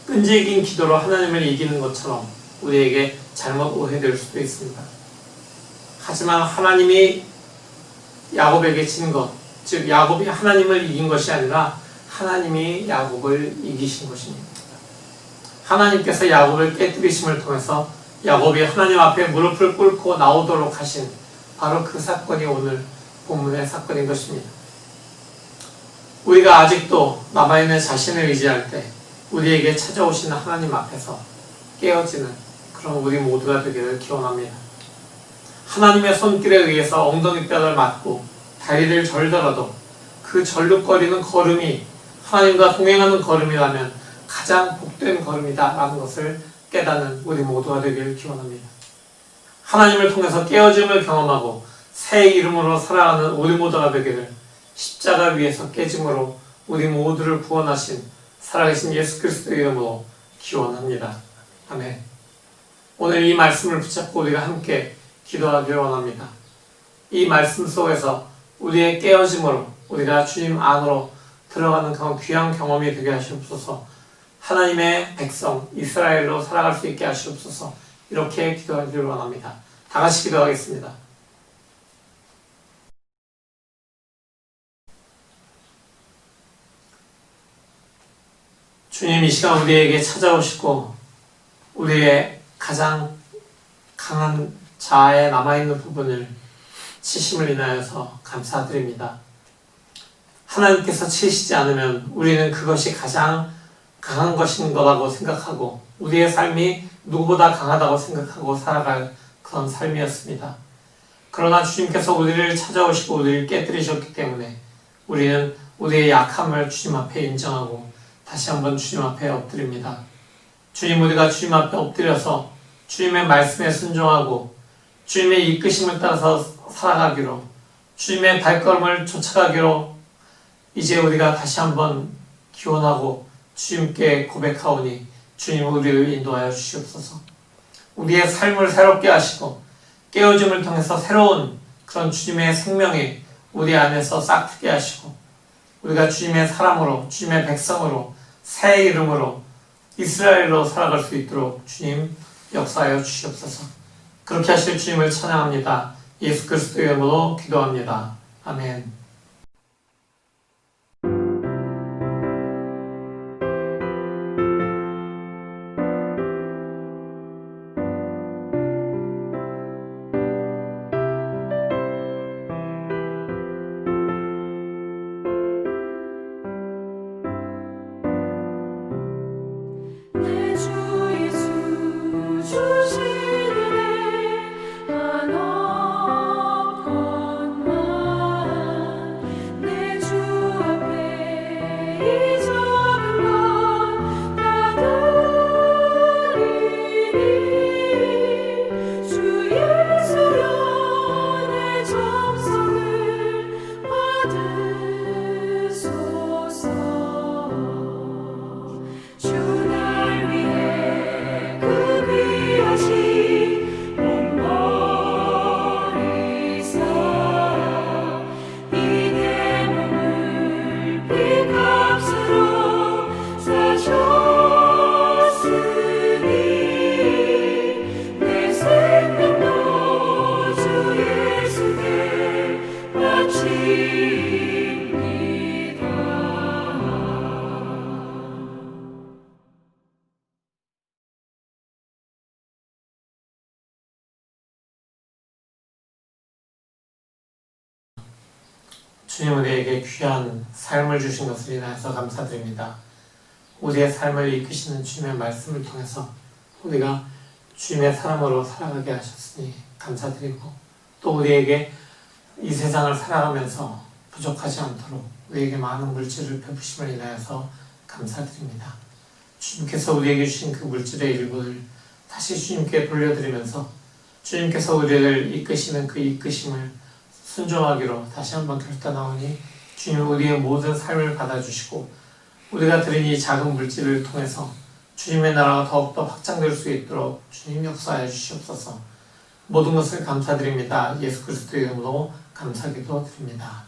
끈질긴 기도로 하나님을 이기는 것처럼 우리에게 잘못 오해될 수도 있습니다. 하지만 하나님이 야곱에게 진 것, 즉 야곱이 하나님을 이긴 것이 아니라 하나님이 야곱을 이기신 것입니다. 하나님께서 야곱을 깨뜨리심을 통해서 야곱이 하나님 앞에 무릎을 꿇고 나오도록 하신 바로 그 사건이 오늘 본문의 사건인 것입니다. 우리가 아직도 남아있는 자신을 의지할 때 우리에게 찾아오시는 하나님 앞에서 깨어지는 그런 우리 모두가 되기를 기원합니다. 하나님의 손길에 의해서 엉덩이 뼈를 맞고 다리를 절더라도 그 절룩거리는 걸음이 하나님과 동행하는 걸음이라면 가장 복된 걸음이다 라는 것을 깨닫는 우리 모두가 되기를 기원합니다. 하나님을 통해서 깨어짐을 경험하고 새 이름으로 살아가는 우리 모두가 되기를 십자가 위에서 깨짐으로 우리 모두를 구원하신 살아계신 예수 그리스도의 이름으로 기원합니다. 아멘. 오늘 이 말씀을 붙잡고 우리가 함께 기도하기 원합니다. 이 말씀 속에서 우리의 깨어짐으로 우리가 주님 안으로 들어가는 그런 귀한 경험이 되게 하시옵소서. 하나님의 백성 이스라엘로 살아갈 수 있게 하시옵소서. 이렇게 기도하기를 원합니다. 다 같이 기도하겠습니다. 주님, 이 시간 우리에게 찾아오시고 우리의 가장 강한 자아에 남아있는 부분을 치심을 인하여서 감사드립니다. 하나님께서 치시지 않으면 우리는 그것이 가장 강한 것인 거라고 생각하고 우리의 삶이 누구보다 강하다고 생각하고 살아갈 그런 삶이었습니다. 그러나 주님께서 우리를 찾아오시고 우리를 깨뜨리셨기 때문에 우리는 우리의 약함을 주님 앞에 인정하고 다시 한번 주님 앞에 엎드립니다. 주님, 우리가 주님 앞에 엎드려서 주님의 말씀에 순종하고 주님의 이끄심을 따라서 살아가기로, 주님의 발걸음을 쫓아가기로 이제 우리가 다시 한번 기원하고 주님께 고백하오니 주님, 우리를 인도하여 주시옵소서. 우리의 삶을 새롭게 하시고 깨어짐을 통해서 새로운 그런 주님의 생명이 우리 안에서 싹트게 하시고 우리가 주님의 사람으로, 주님의 백성으로, 새 이름으로 이스라엘로 살아갈 수 있도록 주님 역사하여 주시옵소서. 그렇게 하실 주님을 찬양합니다. 예수 그리스도의 이름으로 기도합니다. 아멘. 내 주 예수 주신 은혜 한없 권만 주님 우리에게 귀한 삶을 주신 것을 인하여서 감사드립니다. 우리의 삶을 이끄시는 주님의 말씀을 통해서 우리가 주님의 사람으로 살아가게 하셨으니 감사드리고, 또 우리에게 이 세상을 살아가면서 부족하지 않도록 우리에게 많은 물질을 베푸심을 인하여서 감사드립니다. 주님께서 우리에게 주신 그 물질의 일부를 다시 주님께 돌려드리면서 주님께서 우리를 이끄시는 그 이끄심을 순종하기로 다시 한번 결단하오니, 주님 우리의 모든 삶을 받아주시고 우리가 드린 이 작은 물질을 통해서 주님의 나라가 더욱더 확장될 수 있도록 주님 역사하여 주시옵소서. 모든 것을 감사드립니다. 예수 그리스도의 이름으로 감사기도 드립니다.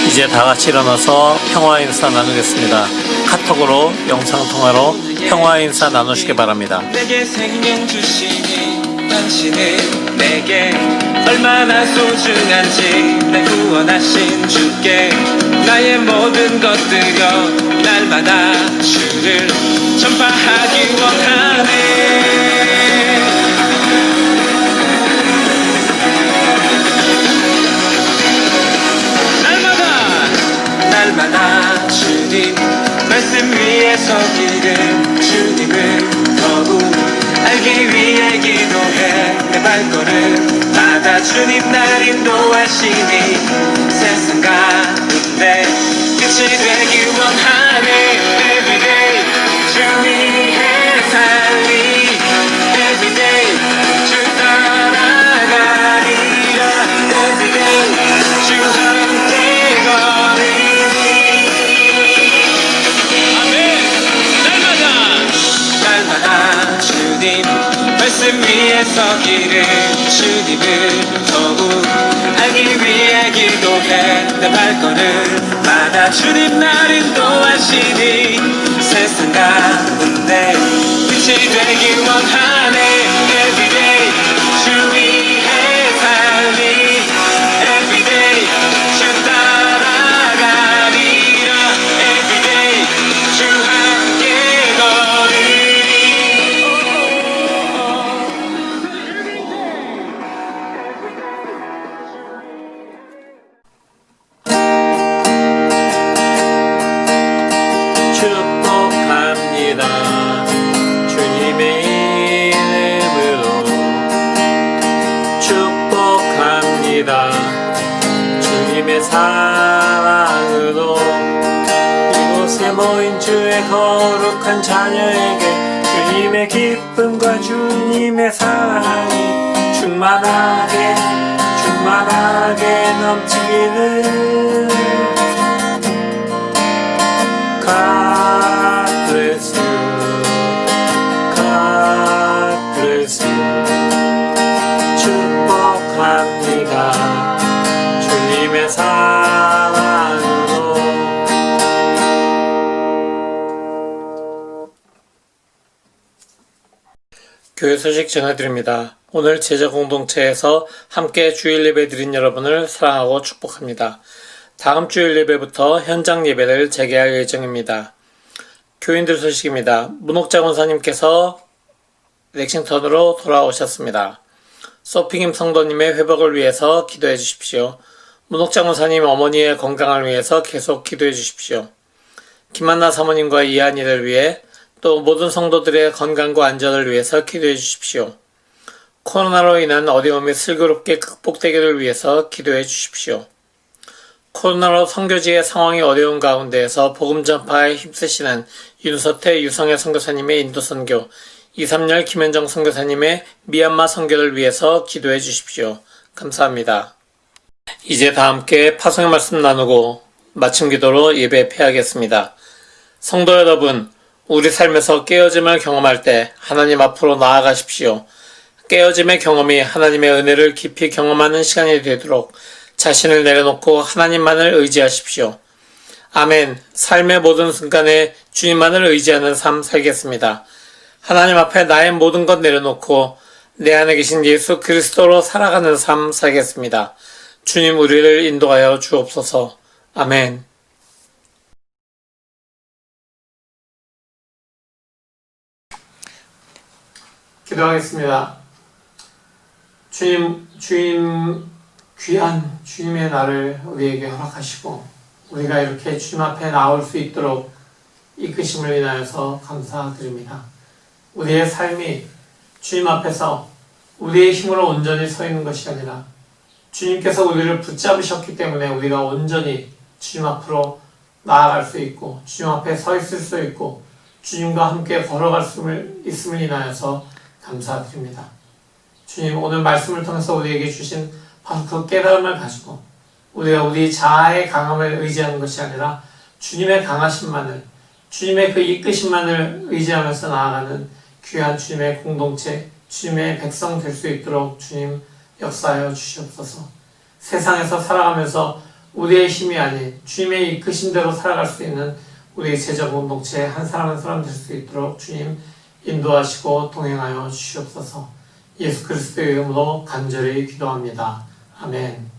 이제 다 같이 일어나서 평화 인사 나누겠습니다. 카톡으로 영상통화로 평화 인사 나누시기 바랍니다. 내게 생명 주시니 당신은 내게 얼마나 소중한지 날 구원하신 주께 나의 모든 것들여 날마다 주를 전파하기 원하네. 날마다 주님 말씀 위에 서기를 주님을 더욱 알기 위해 기도해 내 발걸음 마다 주님 날 인도하시니 세상 가운데 끝이 되기 원하네. Everyday 주 위해 살리 Everyday 주 따라가리라 Everyday 주 함께 걸으리. 날마다 주님 말씀 위에 서기를 주님을 더욱 알기 위해 기도해 내 발걸음 마다 주님 날 인도하시니 세상 가운데 빛이 되기 원하네. Everyday 주 위해 살리 Everyday 주 따라가리라 Everyday 주 함께 걸으리. 축복합니다. 주님의 이름으로 축복합니다. 주님의 사랑으로 이곳에 모인 주의 거룩한 자녀에게 주님의 기쁨과 주님의 사랑이 충만하게 넘치기를. God bless you. God bless you. 축복합니다. 주님의 사랑으로. 교회 소식 전해드립니다. 오늘 제자공동체에서 함께 주일 예배 드린 여러분을 사랑하고 축복합니다. 다음 주일 예배부터 현장 예배를 재개할 예정입니다. 교인들 소식입니다. 문옥자 권사님께서 렉싱턴으로 돌아오셨습니다. 소피김 성도님의 회복을 위해서 기도해 주십시오. 문옥자 권사님 어머니의 건강을 위해서 계속 기도해 주십시오. 김한나 사모님과 이한이를 위해 또 모든 성도들의 건강과 안전을 위해서 기도해 주십시오. 코로나로 인한 어려움이 슬기롭게 극복되기를 위해서 기도해 주십시오. 코로나로 선교지의 상황이 어려운 가운데에서 복음 전파에 힘쓰시는 윤서태, 유성애 선교사님의 인도 선교, 2-3열 김현정 선교사님의 미얀마 선교를 위해서 기도해 주십시오. 감사합니다. 이제 다 함께 파송의 말씀 나누고 마침 기도로 예배 폐하겠습니다. 성도 여러분, 우리 삶에서 깨어짐을 경험할 때 하나님 앞으로 나아가십시오. 깨어짐의 경험이 하나님의 은혜를 깊이 경험하는 시간이 되도록 자신을 내려놓고 하나님만을 의지하십시오. 아멘. 삶의 모든 순간에 주님만을 의지하는 삶 살겠습니다. 하나님 앞에 나의 모든 것 내려놓고 내 안에 계신 예수 그리스도로 살아가는 삶 살겠습니다. 주님 우리를 인도하여 주옵소서. 아멘. 기도하겠습니다. 주님 귀한 주님의 날을 우리에게 허락하시고 우리가 이렇게 주님 앞에 나올 수 있도록 이끄심을 인하여서 감사드립니다. 우리의 삶이 주님 앞에서 우리의 힘으로 온전히 서 있는 것이 아니라 주님께서 우리를 붙잡으셨기 때문에 우리가 온전히 주님 앞으로 나아갈 수 있고 주님 앞에 서 있을 수 있고 주님과 함께 걸어갈 수 있음을 인하여서 감사드립니다. 주님, 오늘 말씀을 통해서 우리에게 주신 바로 그 깨달음을 가지고 우리가 우리 자아의 강함을 의지하는 것이 아니라 주님의 강하심만을, 주님의 그 이끄심만을 의지하면서 나아가는 귀한 주님의 공동체, 주님의 백성 될 수 있도록 주님 역사하여 주시옵소서. 세상에서 살아가면서 우리의 힘이 아닌 주님의 이끄심대로 살아갈 수 있는 우리의 제자 공동체 한 사람 한 사람 될 수 있도록 주님 인도하시고 동행하여 주시옵소서. 예수 그리스도의 이름으로 간절히 기도합니다. 아멘.